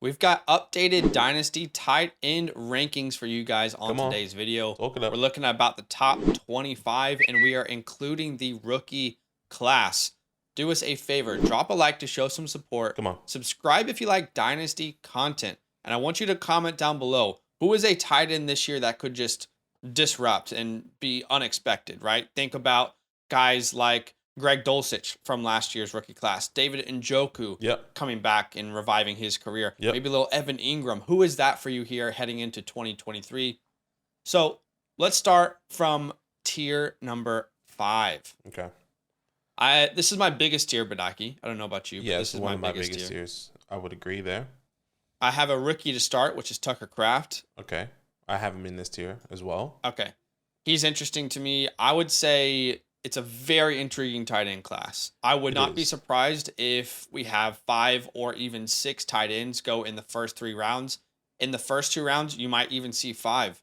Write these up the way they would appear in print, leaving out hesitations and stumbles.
We've got updated Dynasty tight end rankings for you guys on Come on, today's video. talk it We're up. looking at about the top 25, and we are including the rookie class. Do us a favor, drop a like to show some support. Come on. Subscribe if you like Dynasty content. And I want you to comment down below, who is a tight end this year that could just disrupt and be unexpected, right? Think about guys like Greg Dulcich from last year's rookie class, David Njoku Yep. coming back and reviving his career, Yep. maybe a little Evan Ingram. Who is that for you here heading into 2023? So let's start from tier number 5. Okay. This is my biggest tier, Badaki. I don't know about you, but Yeah, this it's is one my of my biggest biggest tier. tiers. I would agree there. I have a rookie to start, which is Tucker Kraft. Okay. I have him in this tier as well. Okay. He's interesting to me. I would say it's a very intriguing tight end class. I would not be surprised if we have 5 or even 6 tight ends go in the first 3 rounds. In the first 2 rounds, you might even see 5.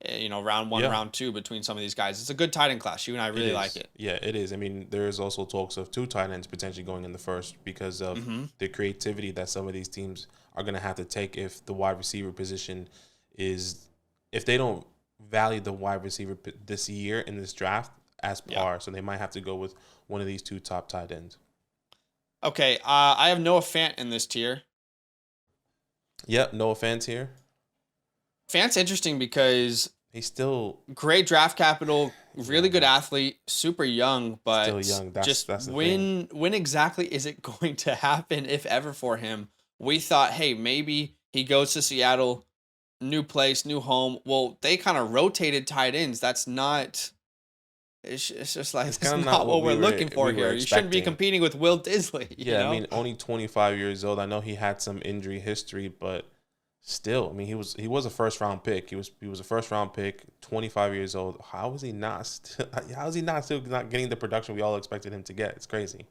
Round 1, round 2 between some of these guys. It's a good tight end class. You and I really like it. Yeah, it is. I mean, there is also talks of 2 tight ends potentially going in the first because of the creativity that some of these teams are going to have to take if the wide receiver position if they don't value the wide receiver this year in this draft as par. Yeah. So they might have to go with one of these 2 top tight ends. Okay, I have Noah Fant in this tier. Yep, Noah Fant here. Fant's interesting because he's still great draft capital, really good athlete, super young, but still young. That's when exactly is it going to happen, if ever, for him? We thought, hey, maybe he goes to Seattle, new place, new home. Well, they kind of rotated tight ends. That's not. It's just like it's not what we're looking for here. You shouldn't be competing with Will Disley. Yeah, I mean, only 25 years old. I know he had some injury history, but still, I mean, he was a first round pick. He was a first round pick, 25 years old. How is he not still not getting the production we all expected him to get? It's crazy.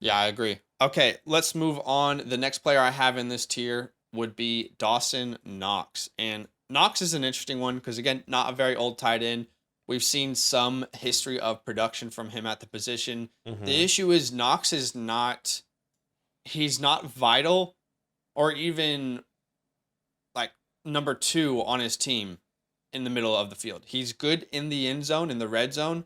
Yeah, I agree. Okay, let's move on. The next player I have in this tier would be Dawson Knox. And Knox is an interesting one because, again, not a very old tight end. We've seen some history of production from him at the position. The issue is Knox is not vital or even like number 2 on his team in the middle of the field. He's good in the end zone, in the red zone.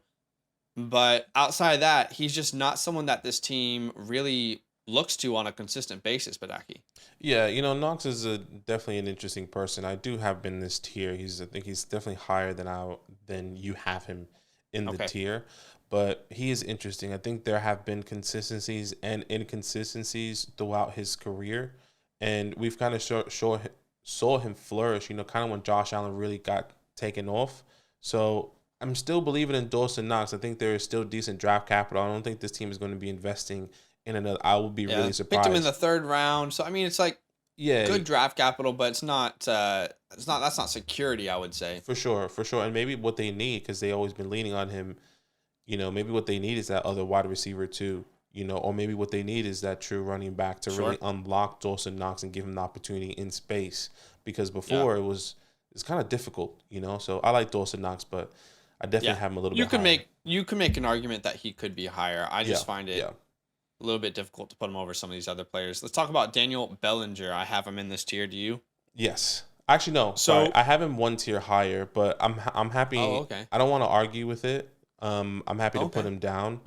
But outside of that, he's just not someone that this team really looks to on a consistent basis, Badaki. Yeah, Knox is definitely an interesting person. I do have him in this tier. I think he's definitely higher than you have him in the tier. But he is interesting. I think there have been consistencies and inconsistencies throughout his career. And we've kind of saw him flourish, kind of when Josh Allen really got taken off. So I'm still believing in Dawson Knox. I think there is still decent draft capital. I don't think this team is going to be investing in another. I would be really surprised. Picked him in the 3rd round. So I mean, it's like good draft capital, but it's not. That's not security, I would say. For sure. And maybe what they need, because they always been leaning on him. Maybe what they need is that other wide receiver too. Or maybe what they need is that true running back to really unlock Dawson Knox and give him the opportunity in space. Because before it's kind of difficult. So I like Dawson Knox, but I definitely have him a little bit higher. You can make an argument that he could be higher. I just find it a little bit difficult to put him over some of these other players. Let's talk about Daniel Bellinger. I have him in this tier. Do you? Yes. Actually, no. So I have him 1 tier higher, but I'm happy. Oh, okay. I don't want to argue with it. I'm happy to put him down.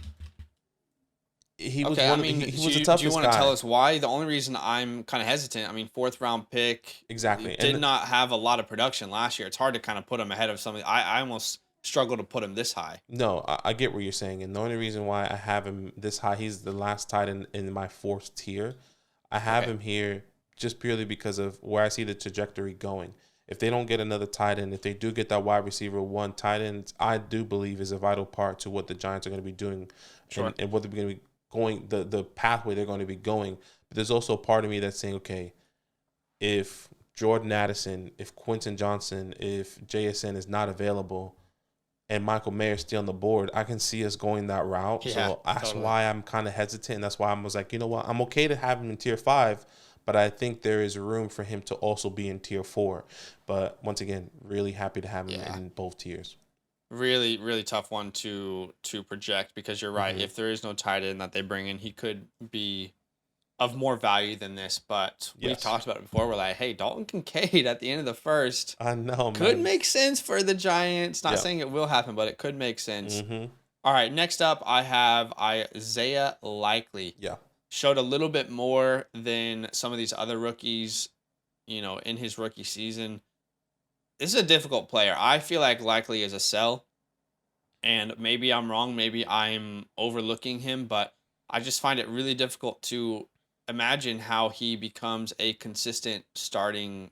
He was the toughest guy. Do you want to tell us why? The only reason I'm kind of hesitant, 4th round pick. Exactly. He did not have a lot of production last year. It's hard to kind of put him ahead of somebody. I almost struggle to put him this high. No, I get what you're saying. And the only reason why I have him this high, he's the last tight end in my 4th tier. I have him here just purely because of where I see the trajectory going. If they don't get another tight end, if they do get that wide receiver 1 tight end, I do believe is a vital part to what the Giants are going to be doing and what they're going to be going, the pathway they're going to be going. But there's also a part of me that's saying, okay, if Jordan Addison, if Quentin Johnson, if JSN is not available and Michael Mayer's still on the board, I can see us going that route. Yeah, so that's why I'm kind of hesitant. That's why I was like, you know what, I'm okay to have him in tier 5, but I think there is room for him to also be in tier 4. But once again, really happy to have him in both tiers. Really, really tough one to project because you're right. If there is no tight end that they bring in, he could be of more value than this, but we've Yes. talked about it before. We're like, hey, Dalton Kincaid at the end of the first I know, could man. make sense for the Giants. Not Yeah. saying it will happen, but it could make sense. Mm-hmm. All right, next up, I have Isaiah Likely. Yeah. Showed a little bit more than some of these other rookies, in his rookie season. This is a difficult player. I feel like Likely is a sell, and maybe I'm wrong. Maybe I'm overlooking him, but I just find it really difficult to imagine how he becomes a consistent starting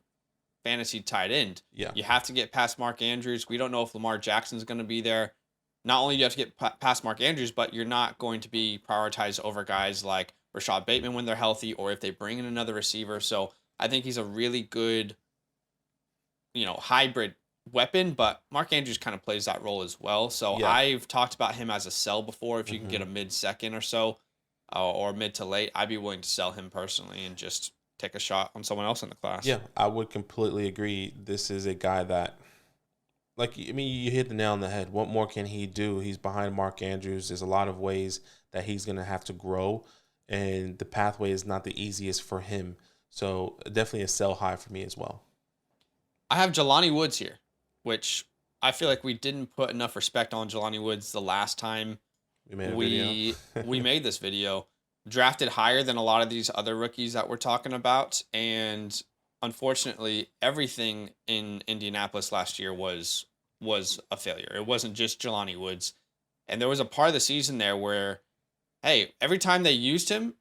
fantasy tight end. Yeah. You have to get past Mark Andrews. We don't know if Lamar Jackson's going to be there. Not only do you have to get past Mark Andrews, but you're not going to be prioritized over guys like Rashad Bateman when they're healthy or if they bring in another receiver. So I think he's a really good, hybrid weapon, but Mark Andrews kind of plays that role as well. So Yeah. I've talked about him as a sell before. If you can Mm-hmm. get a mid-second or so, or mid to late, I'd be willing to sell him personally and just take a shot on someone else in the class. Yeah, I would completely agree. This is a guy that, like, I mean, you hit the nail on the head. What more can he do? He's behind Mark Andrews. There's a lot of ways that he's going to have to grow, and the pathway is not the easiest for him. So definitely a sell high for me as well. I have Jelani Woods here, which I feel like we didn't put enough respect on Jelani Woods the last time We made a we video. we made this video. Drafted higher than a lot of these other rookies that we're talking about, and unfortunately, everything in Indianapolis last year was a failure. It wasn't just Jelani Woods, and there was a part of the season there where, hey, every time they used him,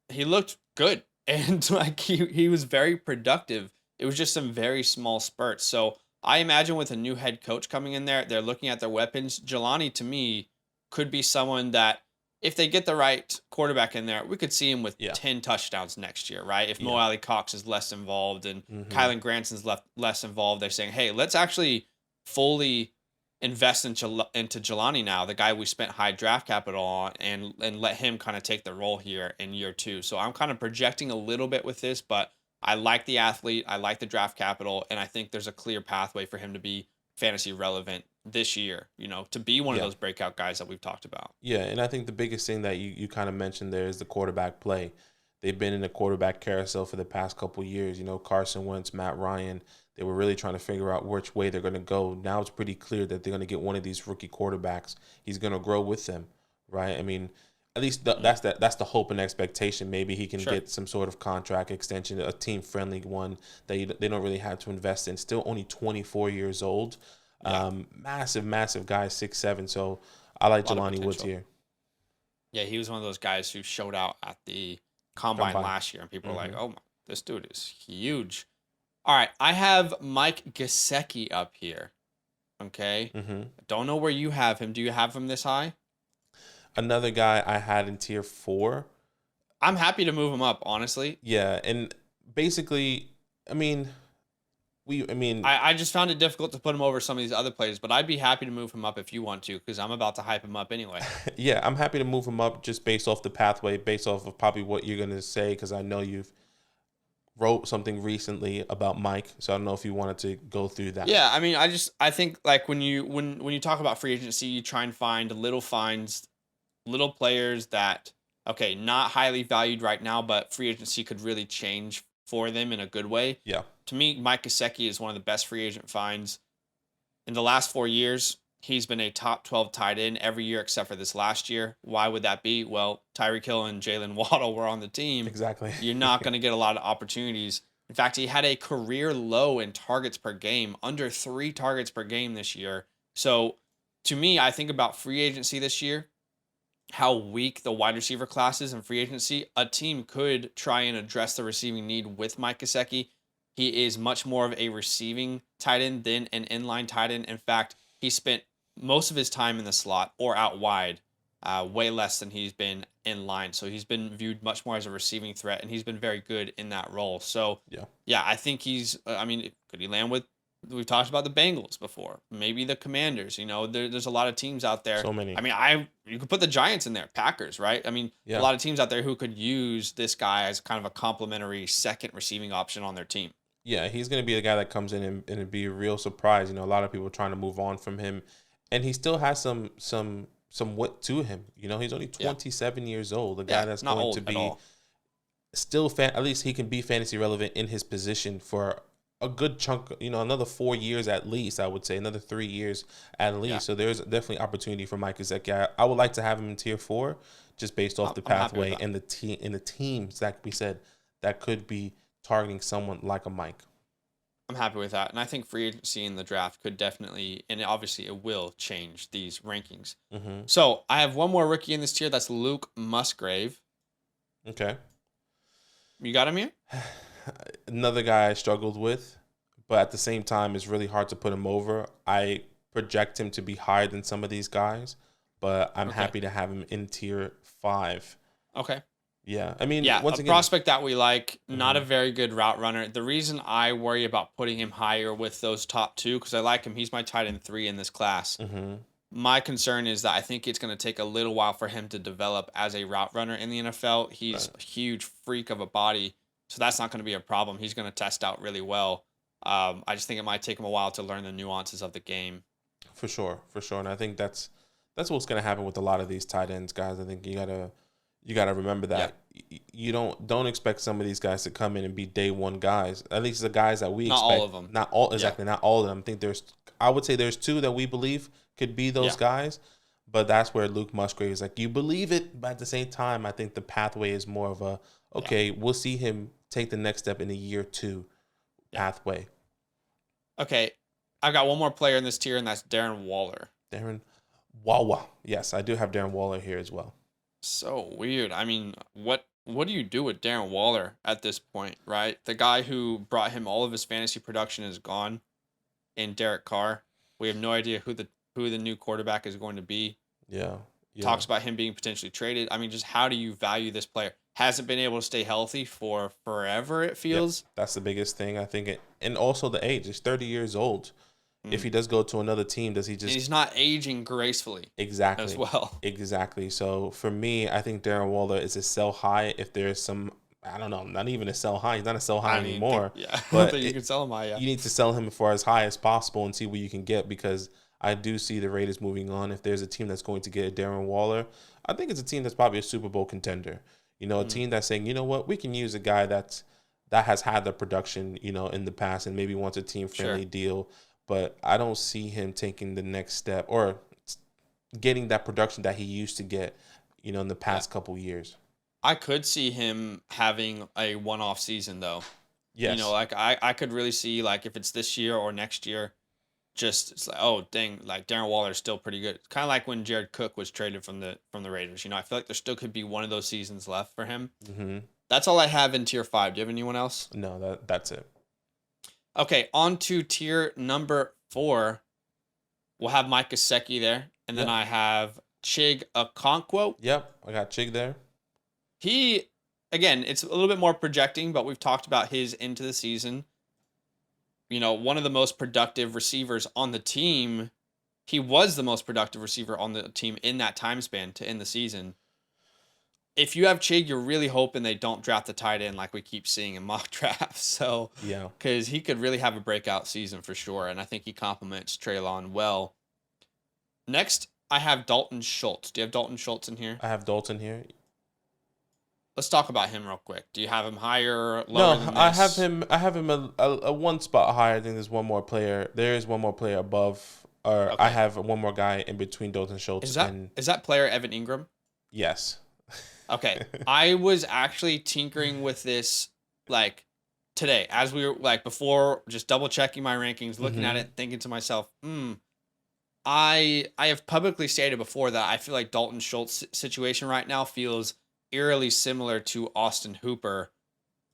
he looked good, and like he was very productive. It was just some very small spurts. So I imagine with a new head coach coming in there, they're looking at their weapons. Jelani, to me, could be someone that if they get the right quarterback in there, we could see him with Yeah. 10 touchdowns next year, right? If Mo Yeah. Alley Cox is less involved and Mhm. Kylan Granson's less involved, they're saying, hey, let's actually fully invest into Jelani now, the guy we spent high draft capital on, and let him kind of take the role here in year two. So I'm kind of projecting a little bit with this, but I like the athlete, I like the draft capital, and I think there's a clear pathway for him to be fantasy relevant this year, to be one of Yeah. those breakout guys that we've talked about. Yeah, and I think the biggest thing that you kind of mentioned there is the quarterback play. They've been in a quarterback carousel for the past couple of years. Carson Wentz, Matt Ryan. They were really trying to figure out which way they're going to go. Now it's pretty clear that they're going to get one of these rookie quarterbacks. He's going to grow with them, right? I mean, at least that's the hope and expectation. Maybe he can Sure. get some sort of contract extension, a team-friendly one that they don't really have to invest in. Still only 24 years old. Yeah. Massive guy, 6'7". So I like A lot of Jelani Woods potential. here. Yeah, he was one of those guys who showed out at the combine last year, and people were like, Mhm. "Oh my, this dude is huge." All right, I have Mike Gesicki up here. Okay, Mm-hmm. don't know where you have him. Do you have him this high? Another guy I had in tier 4. I'm happy to move him up, honestly. Yeah, and basically, I mean, I just found it difficult to put him over some of these other players, but I'd be happy to move him up if you want to, because I'm about to hype him up anyway. yeah, I'm happy to move him up just based off the pathway, based off of probably what you're gonna say, because I know you've wrote something recently about Mike, so I don't know if you wanted to go through that. Yeah, I mean, I think like when you talk about free agency, you try and find little finds, little players that okay, not highly valued right now, but free agency could really change for them in a good way. Yeah. To me, Mike Gesicki is one of the best free agent finds in the last 4 years. He's been a top 12 tight end every year except for this last year. Why would that be? Well, Tyreek Hill and Jalen Waddle were on the team. Exactly. You're not going to get a lot of opportunities. In fact, he had a career low in targets per game, under 3 targets per game this year. So to me, I think about free agency this year, how weak the wide receiver class is in free agency. A team could try and address the receiving need with Mike Gesicki. He is much more of a receiving tight end than an inline tight end. In fact, he spent most of his time in the slot or out wide, way less than he's been in line. So he's been viewed much more as a receiving threat, and he's been very good in that role. So yeah, I think he's. I mean, could he land with? We've talked about the Bengals before, maybe the Commanders. There's a lot of teams out there. So many. I mean, you could put the Giants in there, Packers, right? I mean, Yeah. a lot of teams out there who could use this guy as kind of a complimentary second receiving option on their team. Yeah, he's going to be the guy that comes in and it'd be a real surprise. A lot of people trying to move on from him, and he still has some wit to him. He's only 27 years old. A guy that's not going old to at be all. still at least he can be fantasy relevant in his position for a good chunk, another 4 years at least. I would say another 3 years at Yeah, least. So there's definitely opportunity for Mike Gesicki. I would like to have him in tier 4, just based off the I'm happy with pathway that. and the teams that we said that could be targeting someone like a Mike. I'm happy with that. And I think free agency in the draft could definitely, and obviously it will change these rankings. Mm-hmm. So I have one more rookie in this tier. That's Luke Musgrave. Okay. You got him here? Another guy I struggled with, but at the same time, it's really hard to put him over. I project him to be higher than some of these guys, but I'm Okay. happy to have him in tier 5. Okay. Yeah. I mean, Yeah, once a again, prospect that we like, not a Mhm. very good route runner. The reason I worry about putting him higher with those top two, because I like him, he's my tight end 3 in this class. Mm-hmm. My concern is that I think it's going to take a little while for him to develop as a route runner in the NFL. He's Right. a huge freak of a body, so that's not going to be a problem. He's going to test out really well. I just think it might take him a while to learn the nuances of the game. For sure, and I think that's what's going to happen with a lot of these tight ends, guys. I think you gotta remember that you don't expect some of these guys to come in and be day one guys. At least the guys that we Not expect, all of them. not all exactly, not all of them. I would say there's 2 that we believe could be those Yeah. guys, but that's where Luke Musgrave is like, you believe it, but at the same time, I think the pathway is more of a okay. We'll see him take the next step in a year 2 pathway. Okay, I've got one more player in this tier, and that's Darren Waller. Darren Wawa, yes, I do have Darren Waller here as well. So weird. I mean, what do you do with Darren Waller at this point, right? The guy who brought him all of his fantasy production is gone in Derek Carr. We have no idea who the new quarterback is going to be. Yeah. Talks about him being potentially traded. I mean, just how do you value this player? Hasn't been able to stay healthy for forever, it feels. Yep. That's the biggest thing, I think. And also the age. He's 30 years old. If he does go to another team, does he just... And he's not aging gracefully. Exactly. As well. Exactly. So for me, I think Darren Waller is a sell high. If there's some... I don't know, not even a sell high. He's not a sell high anymore. Yeah, but you can sell him high, yeah. You need to sell him for as high as possible and see what you can get, because I do see the Raiders moving on. If there's a team that's going to get a Darren Waller, I think it's a team that's probably a Super Bowl contender. A team that's saying, you know what, we can use a guy that has had the production, in the past and maybe wants a team-friendly deal. But I don't see him taking the next step or getting that production that he used to get, in the past couple years. I could see him having a one-off season, though. Yes. Like I could really see, like, if it's this year or next year, just it's like, oh dang, like Darren Waller is still pretty good. It's kind of like when Jared Cook was traded from the Raiders. I feel like there still could be one of those seasons left for him. Mm-hmm. That's all I have in tier 5. Do you have anyone else? No, that's it. Okay, on to tier number 4. We'll have Mike Gesicki there, and then I have Chig Okonkwo. Yep, I got Chig there. He, again, it's a little bit more projecting, but we've talked about his into the season. One of the most productive receivers on the team. He was the most productive receiver on the team in that time span to end the season. If you have Chig, you're really hoping they don't draft the tight end like we keep seeing in mock drafts. So, yeah, because he could really have a breakout season for sure, and I think he complements Treylon well. Next, I have Dalton Schultz. Do you have Dalton Schultz in here? I have Dalton here. Let's talk about him real quick. Do you have him higher, lower than this? I have him a one spot higher. I think there's one more player. There is one more player above, or I have one more guy in between Dalton Schultz. Is that player Evan Ingram? Yes. Okay. I was actually tinkering with this like today as we were like before, just double checking my rankings, looking at it, thinking to myself, I have publicly stated before that I feel like Dalton Schultz situation right now feels eerily similar to Austin Hooper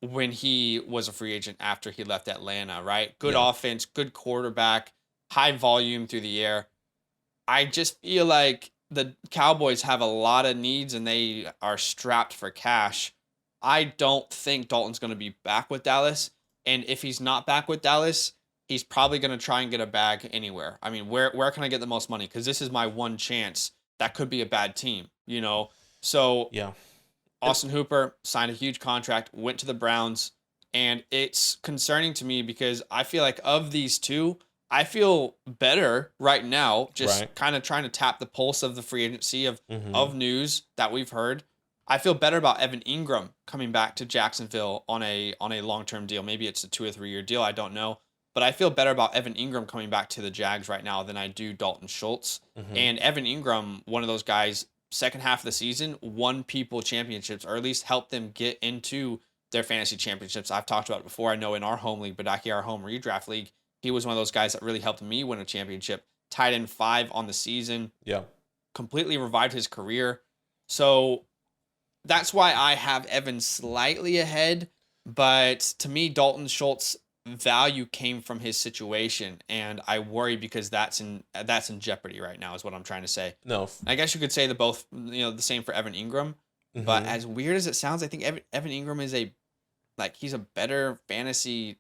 when he was a free agent after he left Atlanta, right? Good offense, good quarterback, high volume through the air. I just feel like the Cowboys have a lot of needs and they are strapped for cash. I don't think Dalton's going to be back with Dallas. And if he's not back with Dallas, he's probably going to try and get a bag anywhere. I mean, where can I get the most money? Because this is my one chance. That could be a bad team, So Austin Hooper signed a huge contract, went to the Browns, and it's concerning to me because I feel like of these two, I feel better right now, just kind of trying to tap the pulse of the free agency of news that we've heard. I feel better about Evan Ingram coming back to Jacksonville on a long-term deal. Maybe it's a 2 or 3 year deal. I don't know. But I feel better about Evan Ingram coming back to the Jags right now than I do Dalton Schultz. Hmm. And Evan Ingram, one of those guys, second half of the season, won people championships, or at least helped them get into their fantasy championships. I've talked about it before. I know in our home league, Badaki, our home redraft league, he was one of those guys that really helped me win a championship. Tied in 5 on the season, Yeah. completely revived his career. So that's why I have Evan slightly ahead. But to me, Dalton Schultz value came from his situation, and I worry because that's in jeopardy right now, is what I'm trying to say. No. I guess you could say the same for Evan Ingram. But Hmm. as weird as it sounds, I think Evan Ingram is he's a better fantasy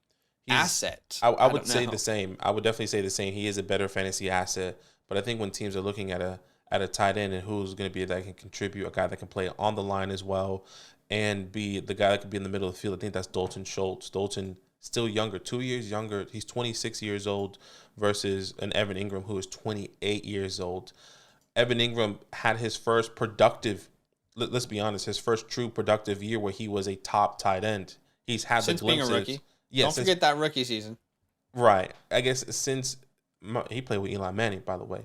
He's. asset. I I would don't say know. the same. I would definitely say the same. He is a better fantasy asset, but I think when teams are looking at a tight end and who's going to be that can contribute, a guy that can play on the line as well, and be the guy that could be in the middle of the field, I think that's Dalton Schultz. Dalton still younger, 2 years younger. He's 26 years old versus an Evan Ingram who is 28 years old. Evan Ingram had his first productive, let's be honest, his first true productive year where he was a top tight end. He's had the Since being a glimpses. rookie, Yes, don't forget that rookie season. right. I guess since he played with Eli Manning, by the way.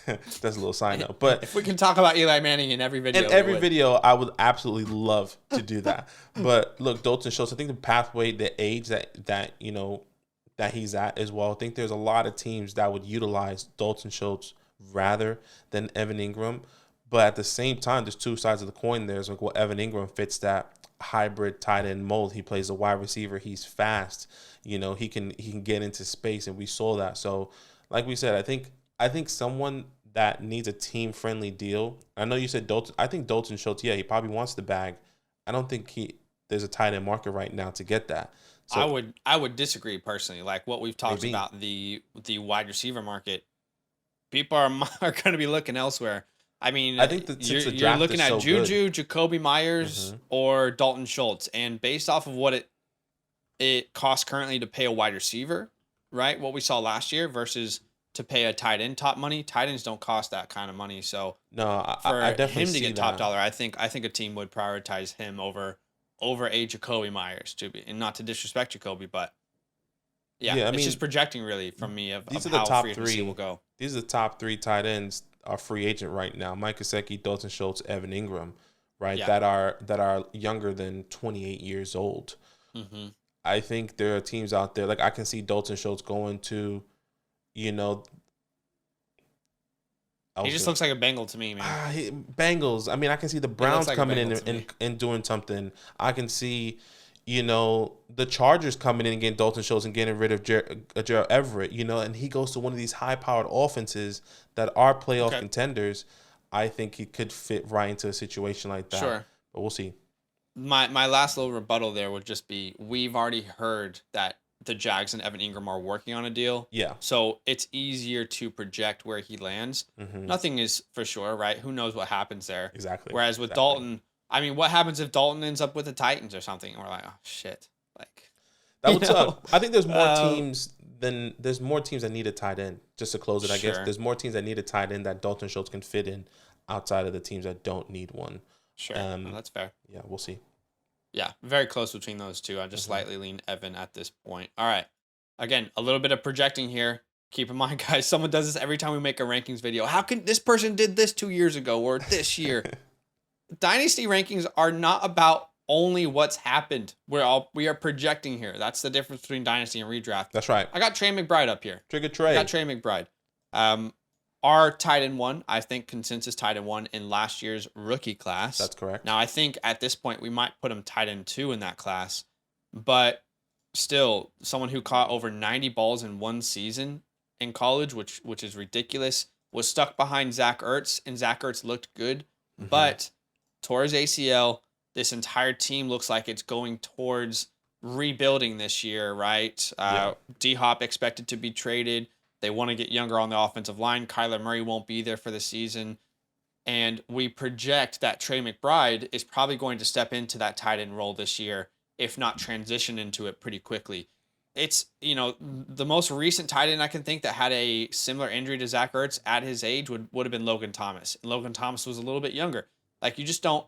That's a little side note. But If we can talk about Eli Manning in every video, in we every would. video, I would absolutely love to do that. But look, Dalton Schultz, I think the pathway, the age that that he's at as well. I think there's a lot of teams that would utilize Dalton Schultz rather than Evan Ingram. But at the same time, there's two sides of the coin. There's like, well, Evan Ingram fits that hybrid tight end mold. He plays a wide receiver. He's fast. He can get into space, and we saw that. So, like we said, I think someone that needs a team friendly deal. I know you said Dalton. I think Dalton Schultz. Yeah, he probably wants the bag. I don't think there's a tight end market right now to get that. I So would I would disagree personally. Like what we've talked maybe. about the wide receiver market, people are are going to be looking elsewhere. I mean, I think that since the you're draft looking is at so good. Juju, Jacoby Myers, Hmm. or Dalton Schultz, and based off of what it costs currently to pay a wide receiver, right? What we saw last year versus to pay a tight end top money. Tight ends don't cost that kind of money. So No, for I definitely him to see get top that. dollar, I think a team would prioritize him over a Jacoby Myers, to be, and not to disrespect Jacoby, but yeah, Yeah, I it's mean, just projecting really from me of these are the how top free agency will three. go. These are the top three tight ends are free agent right now. Mike Gesicki, Dalton Schultz, Evan Ingram, right? Yeah. That are younger than 28 years old. Hmm. I think there are teams out there like I can see Dalton Schultz going to, you know, I He was just gonna, looks like a Bengal to me, man. Bengals. I mean, I can see the He looks Browns like a coming in Bengal to and, me. and doing something. I can see, the Chargers coming in and getting Dalton Schultz and getting rid of Gerald Everett, and he goes to one of these high-powered offenses that are playoff Okay, contenders. I think he could fit right into a situation like that. sure. But we'll see. My last little rebuttal there would just be we've already heard that the Jags and Evan Ingram are working on a deal. Yeah. So it's easier to project where he lands. Hmm. Nothing is for sure, right? Who knows what happens there? Exactly. Whereas with Exactly. Dalton, I mean, what happens if Dalton ends up with the Titans or something? And we're like, oh shit. Like, That would suck. I think Um, there's more teams that need a tight end. Just to close it, I guess sure. there's more teams that need a tight end that Dalton Schultz can fit in outside of the teams that don't need one. Sure. No, Um, that's fair. yeah, we'll see. Yeah, very close between those two. I just Hmm. slightly lean Evan at this point. All right. Again, a little bit of projecting here. Keep in mind, guys, someone does this every time we make a rankings video. How can this person did this 2 years ago or this year? Dynasty rankings are not about only what's happened. We are projecting here. That's the difference between Dynasty and Redraft. That's right. I got Trey McBride up here. Trigger I got Trey. Trey McBride. Our tight end one, I think consensus tight end one in last year's rookie class. That's correct. Now I think at this point we might put him tight end two in that class, but still someone who caught over 90 balls in one season in college, which is ridiculous, was stuck behind Zach Ertz, and Zach Ertz looked good, Mhm. but tore his ACL. This entire team looks like it's going towards rebuilding this year, right? Yeah. D-Hop expected to be traded. They want to get younger on the offensive line. Kyler Murray won't be there for the season. And we project that Trey McBride is probably going to step into that tight end role this year, if not transition into it pretty quickly. It's, the most recent tight end I can think that had a similar injury to Zach Ertz at his age would have been Logan Thomas. And Logan Thomas was a little bit younger. Like, you just don't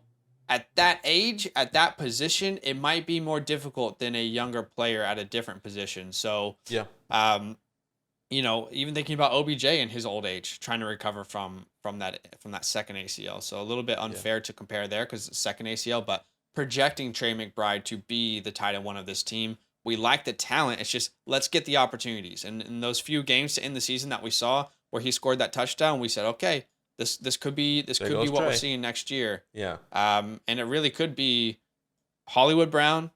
at that age, at that position, it might be more difficult than a younger player at a different position. So, Yeah. um, even thinking about OBJ in his old age, trying to recover from that second ACL. So a little bit Yeah. unfair to compare there because it's second ACL, but projecting Trey McBride to be the tight end one of this team. We like the talent. It's just let's get the opportunities. And in those few games to end the season that we saw where he scored that touchdown, we said, okay, this could be There what goes we're Trey. seeing next year. Yeah. And it really could be Hollywood Brown,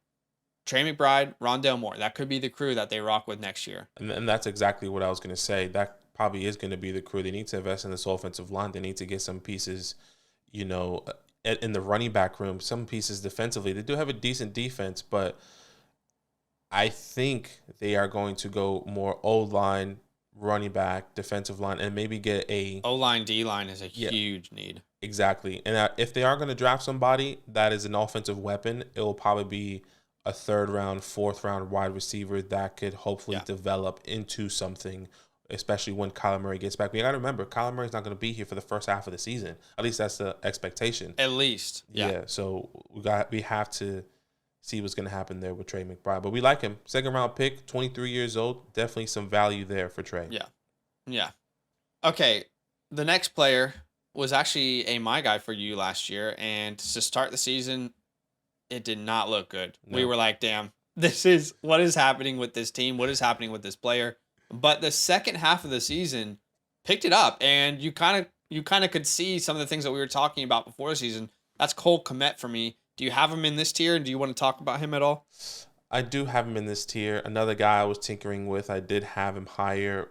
Trey McBride, Rondale Moore. That could be the crew that they rock with next year. And that's exactly what I was going to say. That probably is going to be the crew. They need to invest in this offensive line. They need to get some pieces, in the running back room, some pieces defensively. They do have a decent defense, but I think they are going to go more O-line, running back, defensive line, and maybe get a O-line, D-line is a huge need. Exactly. And if they are going to draft somebody that is an offensive weapon, it will probably be a third round, fourth round wide receiver that could hopefully develop into something, especially when Kyler Murray gets back. We got to remember, Kyler Murray's not going to be here for the first half of the season. At least that's the expectation. At least. Yeah. So we have to see what's going to happen there with Trey McBride. But we like him. Second round pick, 23 years old. Definitely some value there for Trey. Yeah. Yeah. Okay. The next player was actually a my guy for you last year, and to start the season, it did not look good. No. We were like, damn, what is happening with this team? What is happening with this player? But the second half of the season picked it up, and you kind of could see some of the things that we were talking about before the season. That's Cole Kmet for me. Do you have him in this tier, and do you want to talk about him at all? I do have him in this tier. Another guy I was tinkering with, I did have him higher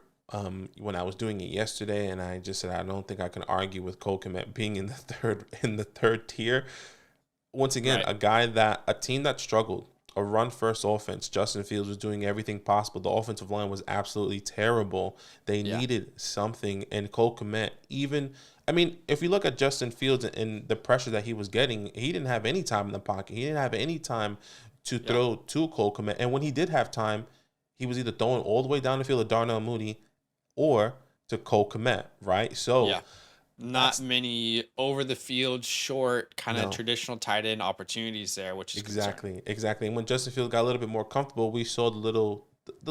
when I was doing it yesterday, and I just said I don't think I can argue with Cole Kmet being in the third tier. Once again, Right. a team that struggled, a run first offense. Justin Fields was doing everything possible. The offensive line was absolutely terrible. They needed something, and Cole Kmet if you look at Justin Fields and the pressure that he was getting, he didn't have any time in the pocket. He didn't have any time to throw to Cole Kmet. And when he did have time, he was either throwing all the way down the field to Darnell Mooney or to Cole Kmet, right? So not many over the field, short, kind of traditional tight end opportunities there, which is exactly. And when Justin Fields got a little bit more comfortable, we saw the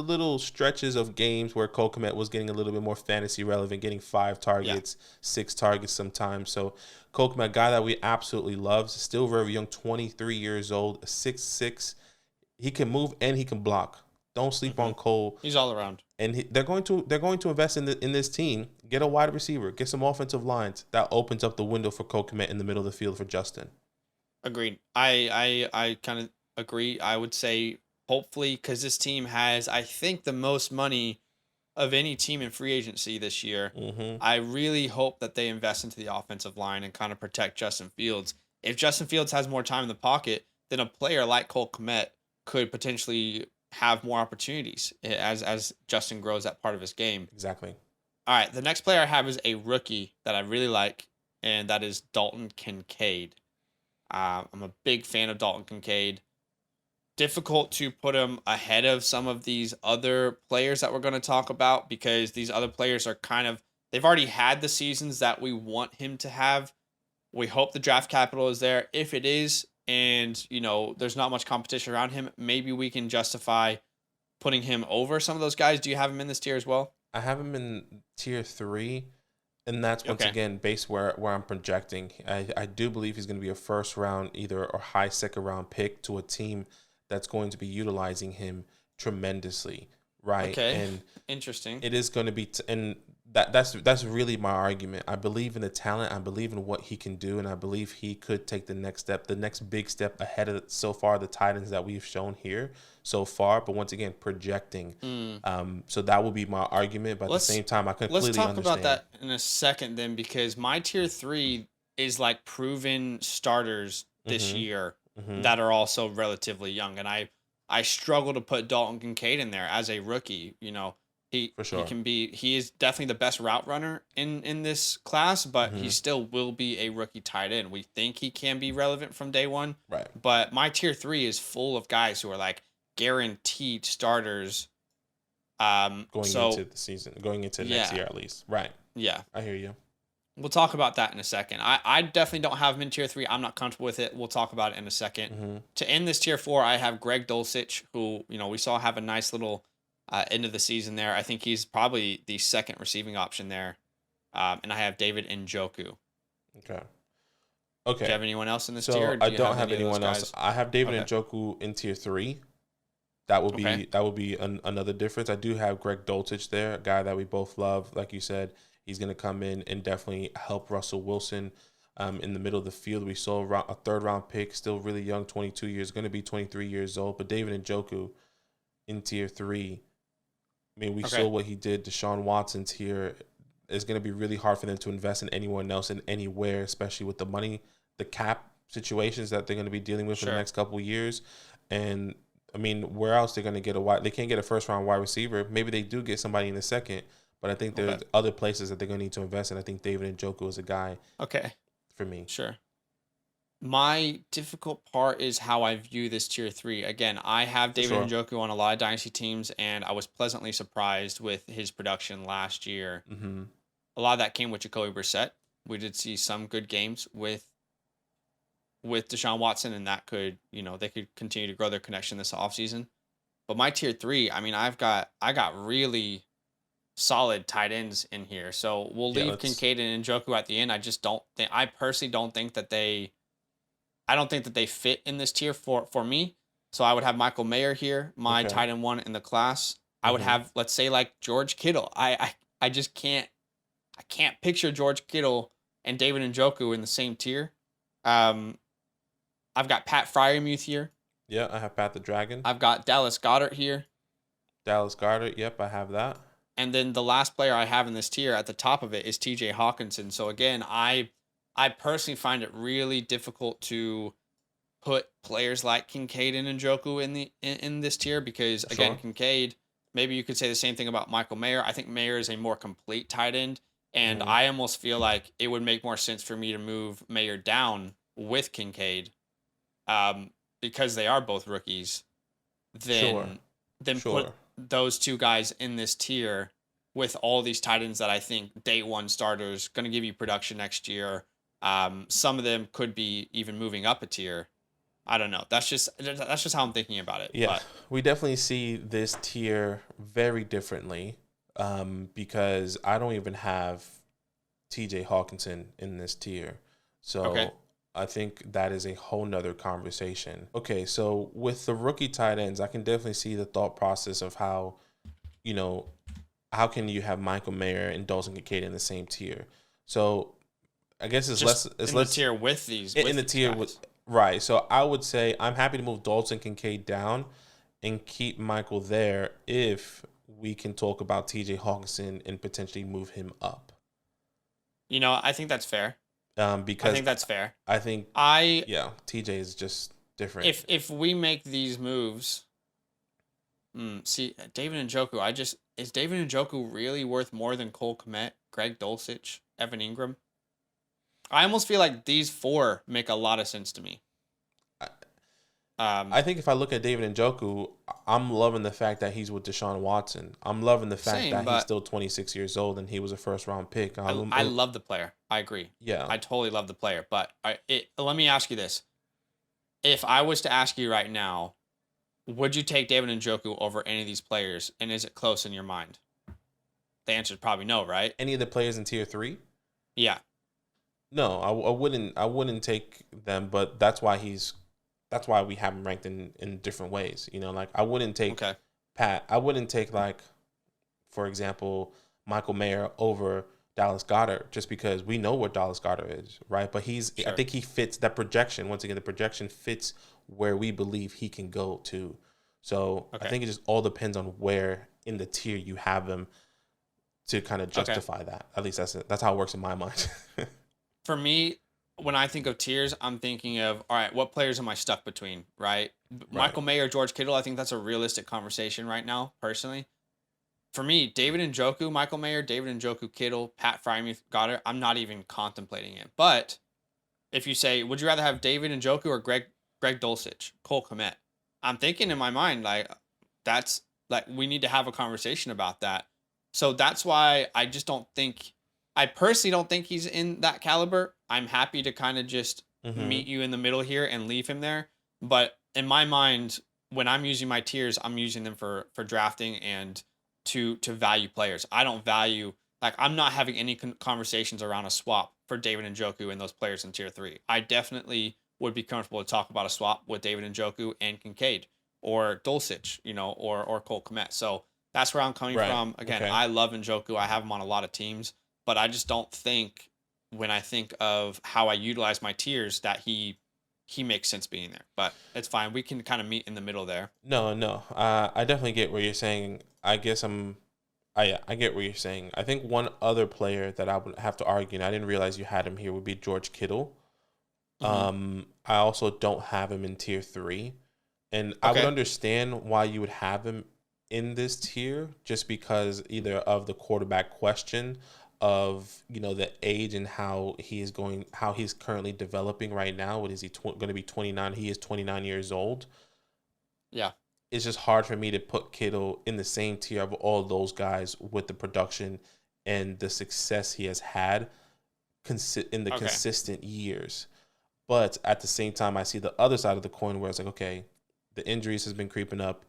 little stretches of games where Cole Kmet was getting a little bit more fantasy relevant, getting 5 targets, 6 targets sometimes. So Cole Kmet, a guy that we absolutely love, still very young, 23 years old, 6'6". He can move and he can block. Don't sleep on Cole. He's all around. And they're going to invest in this team. Get a wide receiver. Get some offensive lines. That opens up the window for Cole Kmet in the middle of the field for Justin. Agreed. I kind of agree. I would say hopefully because this team has, I think, the most money of any team in free agency this year. Mm-hmm. I really hope that they invest into the offensive line and kind of protect Justin Fields. If Justin Fields has more time in the pocket, then a player like Cole Kmet could potentially have more opportunities as Justin grows that part of his game. Exactly. All right, the next player I have is a rookie that I really like, and that is Dalton Kincaid. I'm a big fan of Dalton Kincaid. Difficult to put him ahead of some of these other players that we're going to talk about because these other players are they've already had the seasons that we want him to have. We hope the draft capital is there. If it is, and there's not much competition around him, maybe we can justify putting him over some of those guys. Do you have him in this tier as well? I have him in tier 3, and that's once again based where I'm projecting. I do believe he's going to be a first round, either or high second round pick to a team that's going to be utilizing him tremendously, right? Okay, and interesting. It is going to be, and that's really my argument. I believe in the talent. I believe in what he can do, and I believe he could take the next step, the next big step ahead of so far the Titans that we've shown here so far. But once again, projecting. So that will be my argument. But at the same time, I completely understand. Let's talk about that in a second then, because my tier 3 is like proven starters this year that are also relatively young, and I struggle to put Dalton Kincaid in there as a rookie. He is definitely the best route runner in this class, but he still will be a rookie tight end. We think he can be relevant from day one. Right. But my tier 3 is full of guys who are like guaranteed starters. Going into the season, going into next year at least. Right. Yeah. I hear you. We'll talk about that in a second. I definitely don't have him in tier 3. I'm not comfortable with it. We'll talk about it in a second. Mm-hmm. To end this tier 4, I have Greg Dulcich, who, we saw have a nice little end of the season there. I think he's probably the second receiving option there. And I have David Njoku. Okay. Do Okay. you have anyone else in this tier? So Or do I you don't have any of those anyone else. guys? I have David Okay. Njoku in tier 3. That would be Okay. another difference. I do have Greg Dulcich there, a guy that we both love. Like you said, he's going to come in and definitely help Russell Wilson in the middle of the field. We saw a third-round pick, still really young, 22 years, going to be 23 years old. But David Njoku in tier 3, I mean, we saw what he did. Deshaun Watson's here. It's going to be really hard for them to invest in anyone else in anywhere, especially with the money, the cap situations that they're going to be dealing with for the next couple of years. And I mean, where else they're going to get they can't get a first round wide receiver. Maybe they do get somebody in the second, but I think there's other places that they're going to need to invest in. I think David Njoku is a guy for me. Sure. My difficult part is how I view this tier 3. Again, I have David Njoku on a lot of Dynasty teams, and I was pleasantly surprised with his production last year. Mm-hmm. A lot of that came with Jacoby Brissett. We did see some good games with Deshaun Watson, and that could, they could continue to grow their connection this offseason. But my tier 3, I mean, I got really solid tight ends in here. So we'll leave Kincaid and Njoku at the end. I personally don't think that they fit in this tier for me. So I would have Michael Mayer here, my tight end 1 in the class. I would have, let's say, like George Kittle. I just can't picture George Kittle and David Njoku in the same tier. I've got Pat Freiermuth here. Yeah, I have Pat the Dragon. I've got Dallas Goedert here. Dallas Goedert, yep, I have that. And then the last player I have in this tier at the top of it is TJ Hawkinson. So again, I personally find it really difficult to put players like Kincaid and Njoku in this tier because, again, Kincaid, maybe you could say the same thing about Michael Mayer. I think Mayer is a more complete tight end, and I almost feel like it would make more sense for me to move Mayer down with Kincaid because they are both rookies than put those two guys in this tier with all these tight ends that I think day one starters, going to give you production next year. Some of them could be even moving up a tier. I don't know. That's just how I'm thinking about it. Yeah, we definitely see this tier very differently because I don't even have TJ Hawkinson in this tier. So I think that is a whole nother conversation. Okay, so with the rookie tight ends, I can definitely see the thought process of how, how can you have Michael Mayer and Dalton Kincaid in the same tier? So I guess it's just less in the tier with these. In the tier with right. So I would say I'm happy to move Dalton Kincaid down and keep Michael there if we can talk about TJ Hawkinson and potentially move him up. I think that's fair. Because I think that's fair. I think TJ is just different. If we make these moves, see David Njoku, is David Njoku really worth more than Cole Kmet, Greg Dulcich, Evan Ingram? I almost feel like these 4 make a lot of sense to me. I think if I look at David Njoku, I'm loving the fact that he's with Deshaun Watson. I'm loving the fact that he's still 26 years old and he was a first-round pick. I love the player. I agree. Yeah. I totally love the player. But let me ask you this. If I was to ask you right now, would you take David Njoku over any of these players, and is it close in your mind? The answer is probably no, right? Any of the players in tier 3? Yeah. No, I wouldn't take them, but that's why we have him ranked in different ways. Like I wouldn't take Pat. I wouldn't take, like, for example, Michael Mayer over Dallas Goedert just because we know what Dallas Goedert is, right? But I think he fits that projection. Once again, the projection fits where we believe he can go to. So I think it just all depends on where in the tier you have him to kind of justify that. At least that's how it works in my mind. For me, when I think of tiers, I'm thinking of, all right, what players am I stuck between, right? Michael Mayer, George Kittle, I think that's a realistic conversation right now, personally. For me, David Njoku, Michael Mayer, David Njoku, Kittle, Pat Freiermuth, Goddard, I'm not even contemplating it. But if you say, would you rather have David Njoku or Greg Dulcich, Cole Kmet? I'm thinking in my mind, like, we need to have a conversation about that. So that's why I just don't think I personally don't think he's in that caliber. I'm happy to kind of just Mm-hmm. meet you in the middle here and leave him there. But in my mind, when I'm using my tiers, I'm using them for drafting and to value players. I don't value like I'm not having any conversations around a swap for David Njoku and those players in tier 3. I definitely would be comfortable to talk about a swap with David Njoku and Kincaid or Dulcich, or Cole Kmet. So that's where I'm coming Right. from. Again, Okay. I love Njoku. I have him on a lot of teams, but I just don't think when I think of how I utilize my tiers that he makes sense being there. But it's fine. We can kind of meet in the middle there. No, no. I definitely get what you're saying. I guess I get what you're saying. I think one other player that I would have to argue, and I didn't realize you had him here, would be George Kittle. Hmm. I also don't have him in tier 3. And I would Okay. understand why you would have him in this tier, just because either of the quarterback question of, the age and how he's currently developing right now. What is he going to be 29? He is 29 years old. Yeah. It's just hard for me to put Kittle in the same tier of all those guys with the production and the success he has had in the Okay. consistent years. But at the same time, I see the other side of the coin where it's like, okay, the injuries has been creeping up.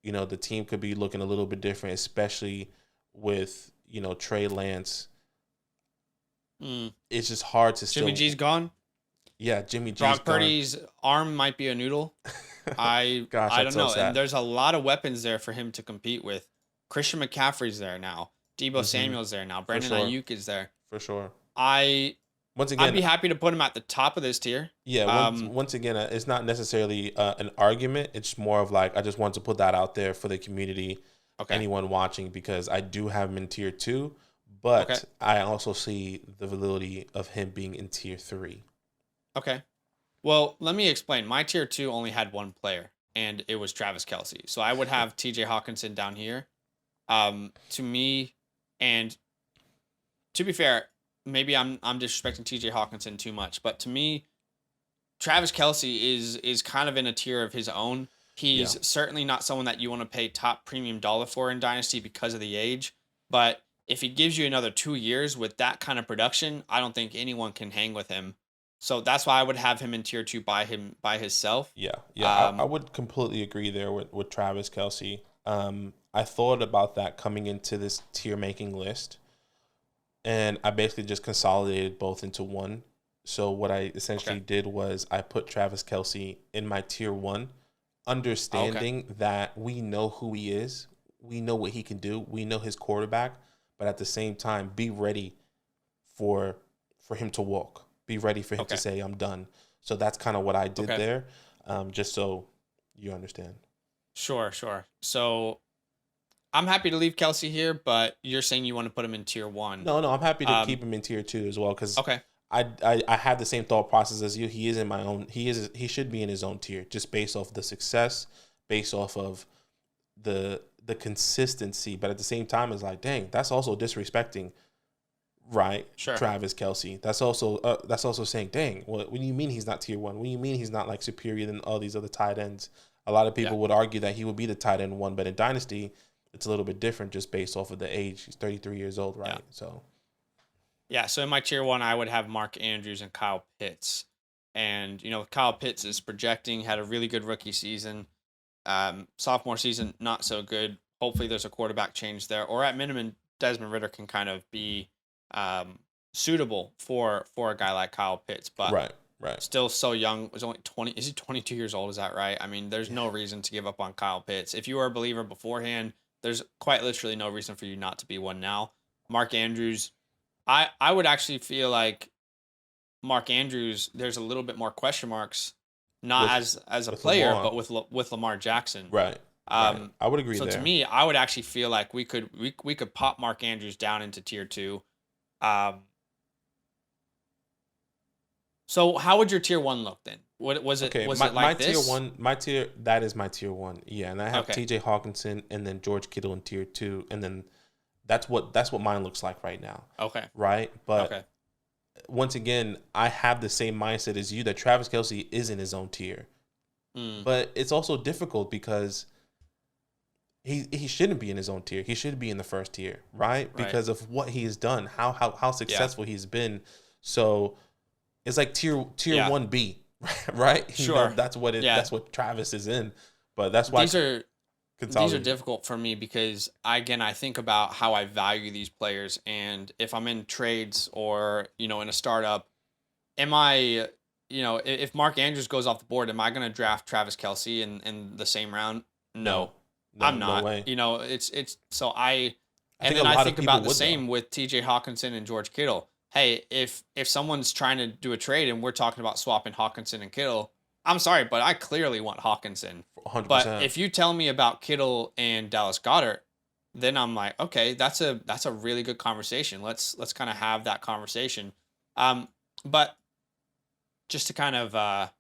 The team could be looking a little bit different, especially with, Trey Lance. Mm. It's just hard to Jimmy still, G's gone. yeah, Jimmy G's Brock gone. Purdy's arm might be a noodle. I Gosh, I that's don't so know. And sad. there's a lot of weapons there for him to compete with. Christian McCaffrey's there now. Debo Hmm. Samuel's there now. For Brandon sure. Ayuk is there. For sure. I Once I'd again, be happy to put him at the top of this tier. yeah, Um, once again, it's not necessarily an argument. It's more of like, I just want to put that out there for the community, okay. anyone watching, because I do have him in tier 2, Okay. but I also see the validity of him being in tier 3. Okay. Well, let me explain. My tier 2 only had one player, and it was Travis Kelsey. So I would have TJ Hawkinson down here. To me, and to be fair, maybe I'm disrespecting TJ Hawkinson too much, but to me, Travis Kelsey is kind of in a tier of his own. Yeah. He's certainly not someone that you want to pay top premium dollar for in Dynasty because of the age. But if he gives you another 2 years with that kind of production, I don't think anyone can hang with him. So that's why I would have him in tier 2 by himself. Yeah. Yeah. I Um, would completely agree there with Travis Kelsey. I thought about that coming into this tier making list, and I basically just consolidated both into one. So what I okay. essentially did was I put Travis Kelsey in my tier 1, Oh, okay. understanding that we know who he is, we know what he can do, we know his quarterback, but at the same time, be ready for him to walk, be ready for him to Okay. say, "I'm done." So that's kind of what I did Okay. there, just so you understand. Sure, sure. So I'm happy to leave Kelsey here, but you're saying you want to put him in tier 1. No, no, I'm happy to Um, keep him in tier 2 as well, because okay. I have the same thought process as you. He is in my own. He should be in his own tier, just based off the success, based off of the consistency. But at the same time, it's like, dang, that's also disrespecting, right? Sure. Travis Kelsey. That's also saying, dang, what do you mean he's not tier 1? What do you mean he's not like superior than all these other tight ends? A lot of Yeah. people would argue that he would be the tight end 1, but in Dynasty, it's a little bit different just based off of the age. He's 33 years old, Yeah. right? So Yeah, so in my tier 1, I would have Mark Andrews and Kyle Pitts. And, Kyle Pitts is projecting, had a really good rookie season. Sophomore season, not so good. Hopefully there's a quarterback change there. Or at minimum, Desmond Ritter can kind of be suitable for a guy like Kyle Pitts. But right, right. still so young. Was only 20. Is he 22 years old? Is that right? I mean, there's no reason to give up on Kyle Pitts. If you were a believer beforehand, there's quite literally no reason for you not to be one now. Mark Andrews, I would actually feel like Mark Andrews, there's a little bit more question marks, not With as a with player, Lamar. but with Lamar Jackson. Right. Right. Um, I would agree so to there. me, I would actually feel like we could pop Mark Andrews down into tier 2. Um, so how would your tier 1 look then? What was it? Okay, Was my, it my like tier this? one, my tier that is my tier 1. Yeah, and I have Okay. TJ Hawkinson and then George Kittle in tier 2, and then that's what mine looks like right now. Okay. Right? But Okay. once again, I have the same mindset as you that Travis Kelsey is in his own tier. Mm, But it's also difficult because he shouldn't be in his own tier. He should be in the first tier, right? Because of what he's done, how successful he's been. So it's like tier 1B, right? Sure. That's what that's what Travis is in. But that's why these are difficult for me because I think about how I value these players, and if I'm in trades or in a startup, am I if Mark Andrews goes off the board, am I going to draft Travis Kelce in the same round? No, I'm not. No way. It's so I think about the would, same with TJ Hawkinson and George Kittle. Hey, if someone's trying to do a trade and we're talking about swapping Hawkinson and Kittle, I'm sorry, but I clearly want Hawkinson. 100%. But if you tell me about Kittle and Dallas Goedert, then I'm like, okay, that's a really good conversation. Let's kind of have that conversation. But just to kind of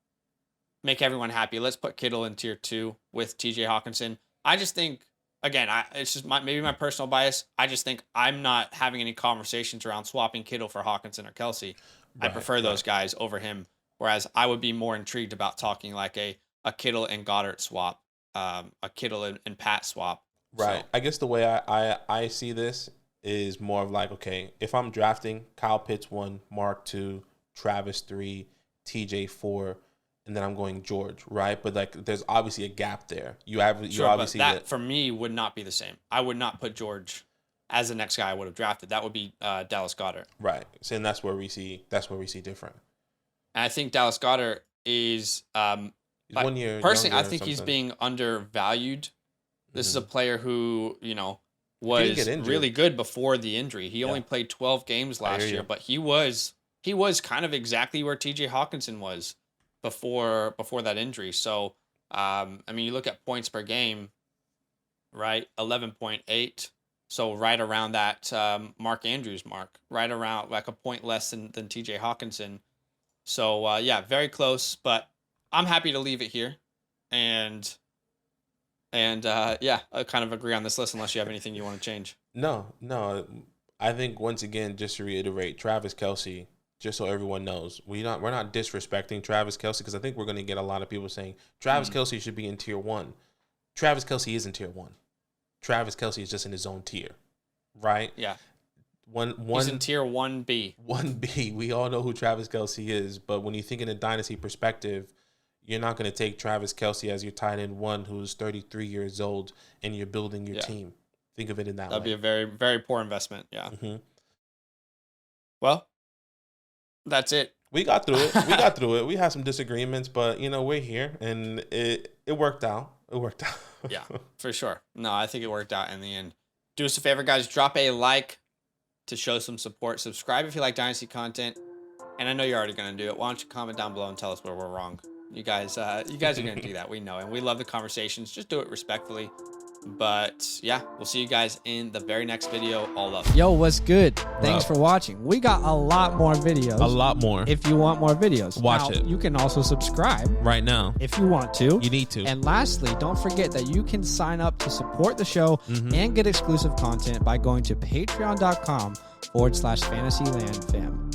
make everyone happy, let's put Kittle in tier 2 with TJ Hawkinson. I just think, again, it's just maybe my personal bias. I just think I'm not having any conversations around swapping Kittle for Hawkinson or Kelce. I prefer those guys over him. Whereas I would be more intrigued about talking like a Kittle and Goddard swap, a Kittle and Pat swap. Right. So. I guess the way I see this is more of like, okay, if I'm drafting Kyle Pitts 1, Mark 2, Travis 3, TJ 4, and then I'm going George, right? But like, there's obviously a gap there. You obviously but that for me would not be the same. I would not put George as the next guy I would have drafted. That would be Dallas Goedert. Right. So and that's where we see different. And I think Dallas Goedert is 1 year personally. I younger or think he's something. being undervalued. This is a player who was really good before the injury. He only played 12 games last year, but he was kind of exactly where TJ Hawkinson was before that injury. So I mean, you look at points per game, right? 11.8. So right around that Mark Andrews mark, right around like a point less than TJ Hawkinson. So yeah, very close, but I'm happy to leave it here, and yeah, I kind of agree on this list unless you have anything you want to change. No. I think once again, just to reiterate, Travis Kelce, just so everyone knows, we're not disrespecting Travis Kelce because I think we're going to get a lot of people saying Travis Kelce should be in tier 1. Travis Kelce is in tier 1. Travis Kelce is just in his own tier, right? Yeah. He's in tier 1B. 1B. We all know who Travis Kelce is, but when you think in a dynasty perspective, you're not going to take Travis Kelce as your tight end 1 who's 33 years old and you're building your team. Think of it in that way. That'd be a very, very poor investment. Yeah. Mm-hmm. Well, that's it. We got through it. We had some disagreements, but we're here and it worked out. Yeah, for sure. No, I think it worked out in the end. Do us a favor, guys. Drop a like to show some support. Subscribe if you like Dynasty content. And I know you're already going to do it. Why don't you comment down below and tell us where we're wrong? You guys are going to do that. We know. And we love the conversations. Just do it respectfully. But yeah, we'll see you guys in the very next video. All love. Yo, what's good? Thanks for watching. We got a lot more videos. A lot more. If you want more videos, watch it. You can also subscribe Right now. if you want to. You need to. And lastly, don't forget that you can sign up to support the show and get exclusive content by going to patreon.com/fantasylandfam.